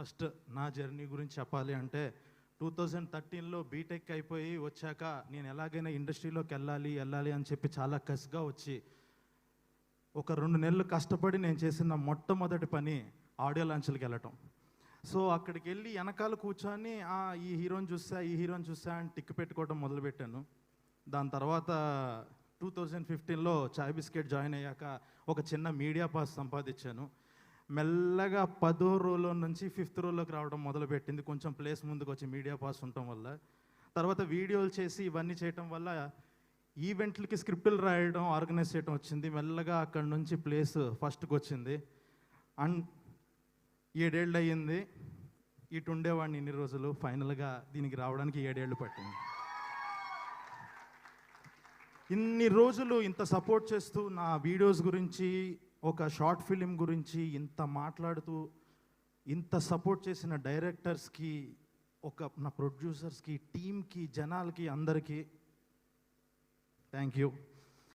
First నా journey గురించి చెప్పాలి అంటే 2013లో బీటెక్ అయిపోయి వచ్చాక నేను ఎలాగైనా ఇండస్ట్రీలోకి వెళ్ళాలి అని చెప్పి చాలా కసిగా వచ్చి ఒక 2 నెలలు కష్టపడి నేను చేసిన మొట్టమొదటి పని ఆడియో లాంచ్లకి వెళ్ళటం. సో అక్కడికి వెళ్ళి వెనకాల కూర్చొని ఈ హీరోని చూసా అని టిక్ పెట్టుకోవడం మొదలుపెట్టాను. దాని తర్వాత 2015లో చాయ్ బిస్కెట్ జాయిన్ అయ్యాక ఒక చిన్న మీడియా పాస్ సంపాదించాను. మెల్లగా 10వ రోలో నుంచి 5th రోలోకి రావడం మొదలుపెట్టింది, కొంచెం ప్లేస్ ముందుకు వచ్చి మీడియా పాస్ ఉండటం వల్ల. తర్వాత వీడియోలు చేసి ఇవన్నీ చేయటం వల్ల ఈవెంట్లకి స్క్రిప్టులు రాయడం, ఆర్గనైజ్ చేయడం వచ్చింది. మెల్లగా అక్కడి నుంచి ప్లేస్ ఫస్ట్కి వచ్చింది. అండ్ 7 ఏళ్ళు అయ్యింది. ఇటు ఉండేవాడిని ఇన్ని రోజులు, ఫైనల్గా దీనికి రావడానికి 7 ఏళ్ళు పట్టింది. ఇన్ని రోజులు ఇంత సపోర్ట్ చేస్తూ నా వీడియోస్ గురించి, ఒక షార్ట్ ఫిలిం గురించి ఇంత మాట్లాడుతూ ఇంత సపోర్ట్ చేసిన డైరెక్టర్స్కి, నా ప్రొడ్యూసర్స్కి, టీమ్కి, జనాలకి, అందరికీ థ్యాంక్ యూ.